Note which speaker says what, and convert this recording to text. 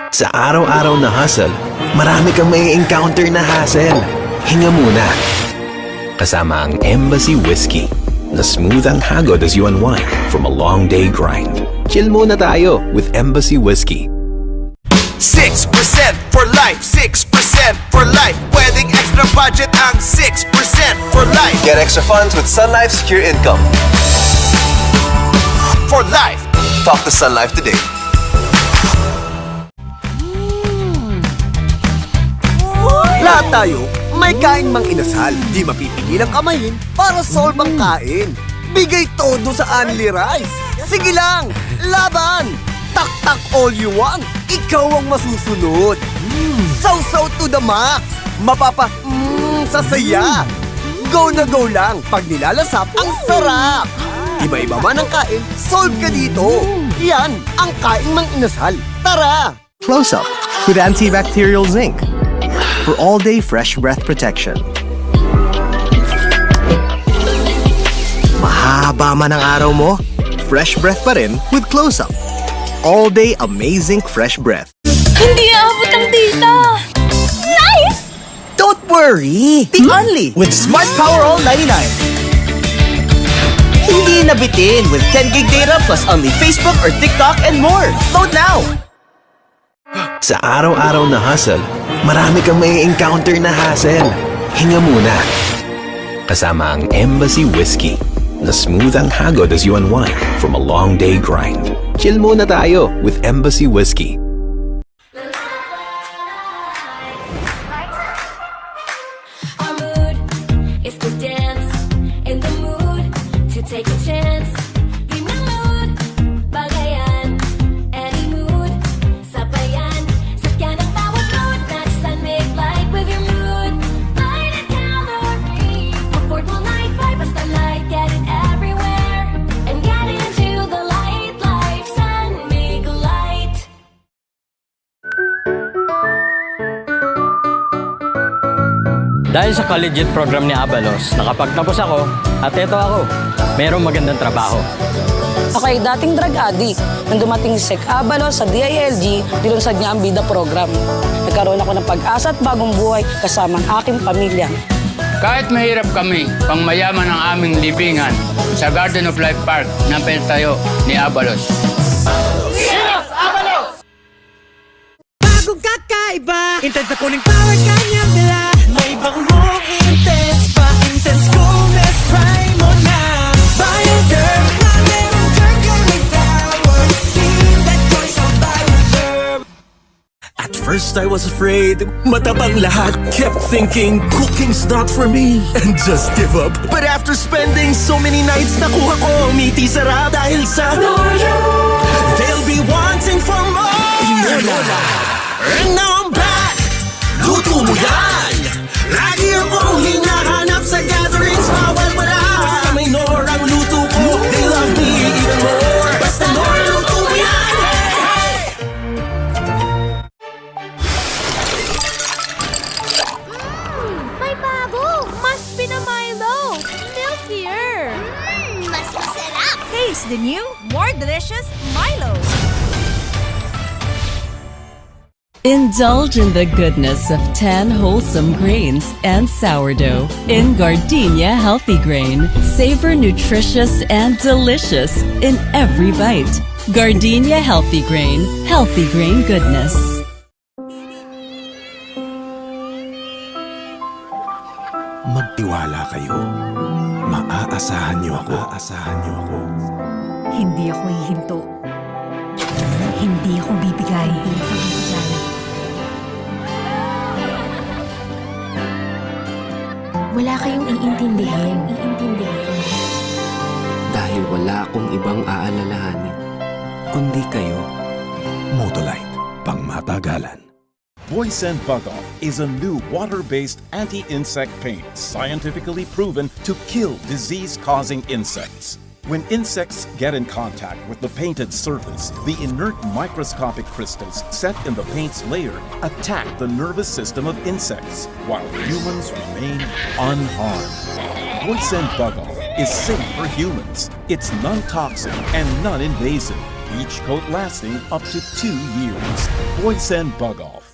Speaker 1: Sa araw-araw na hustle, marami kang may encounter na hassle. Hinga muna. Kasama ang Embassy Whiskey na smooth ang hagod as you unwind from a long day grind. Chill muna tayo with Embassy Whiskey.
Speaker 2: 6% for life, 6% for life. Pwedeng extra budget ang 6% for life.
Speaker 3: Get extra funds with Sun Life Secure Income.
Speaker 2: For life.
Speaker 3: Talk to Sun Life today.
Speaker 4: Lahat tayo, may kain mang inasal. Di mapipigil ang kamayin para solve ang kain. Bigay todo sa Only Rice. Sige lang, laban! Tak-tak all you want. Ikaw ang masusunod. Sausaw to the max. Sasaya. Go na go lang pag nilalasap ang sarap. Iba-iba man ang kain, solve ka dito. Yan ang kain mang inasal. Tara!
Speaker 5: Close Up with antibacterial zinc for all-day fresh breath protection. Mahaba man ang araw mo, fresh breath pa rin with Close Up. All-day amazing fresh breath.
Speaker 6: Hindi aabot ang data! Nice!
Speaker 4: Don't worry! The Only with Smart Power All 99. Hindi nabitin with 10 gig data plus only Facebook or TikTok and more. Load now!
Speaker 1: Sa araw-araw na hustle, marami kang may encounter na hassle. Hinga muna. Kasama ang Embassy Whiskey na smooth ang hagod as you unwind from a long day grind. Chill muna tayo with Embassy Whiskey.
Speaker 6: Our mood is to dance, in the mood to take a chance. Give me mood, bagayan, any mood, sabayan. Sakyan ang bawat mood, match and make light with your mood. Light it down the ring, afford mo night vibe, basta light, get it everywhere. And get into the light, life, sun, make light.
Speaker 7: Dahil sa collegiate program ni Abalos, nakapagtapos ako at eto ako, mayroong magandang trabaho.
Speaker 8: Ako ay dating drug addict. Nang dumating si Sec Abalos sa DILG, nilunsad niya ang BIDA program. Nagkaroon ako ng pag-asa at bagong buhay kasama ang aking pamilya.
Speaker 9: Kahit mahirap kami, pangmayaman ang aming libingan sa Garden of Life Park na pinatayo ni Abalos.
Speaker 10: Bagong kakaiba, intense na kuning power kanyang dala. May bangong intense pa, intense coolness, try mo na. Bioderm, na meron dyan kaming power. Feel that choice of Bioderm.
Speaker 4: At first I was afraid, matabang lahat. Kept thinking, cooking's not for me, and just give up. But after spending so many nights, nakuha ko meaty sarap dahil sa Noyo. They'll be wanting for more. Inola. And now I'm back. Luto mo yan. Lagi akong hinahanap sa gatherings, bawal wala. Basta may Nor ang luto ko, they love me even more. Basta Nor, luto mo yan. Hey, hey.
Speaker 6: May bago! Mas pinamilo! Milkier! Mas masarap!
Speaker 10: Taste the new, more delicious Milo.
Speaker 11: Indulge in the goodness of 10 wholesome grains and sourdough in Gardenia Healthy Grain. Savor nutritious and delicious in every bite. Gardenia Healthy Grain goodness.
Speaker 12: Magtiwala kayo. Maaasahan niyo ako.
Speaker 10: Hindi ako hihinto. Hindi ako bibigay.
Speaker 6: Wala kayong iintindihin.
Speaker 13: Dahil wala akong ibang aalalahanin, kundi kayo.
Speaker 12: Motolite, pangmatagalan.
Speaker 14: Boysen Bug Off is a new water-based anti-insect paint scientifically proven to kill disease-causing insects. When insects get in contact with the painted surface, the inert microscopic crystals set in the paint's layer attack the nervous system of insects, while humans remain unharmed. Boysen Bug Off is safe for humans. It's non-toxic and non-invasive. each coat lasting up to 2 years. Boysen Bug Off.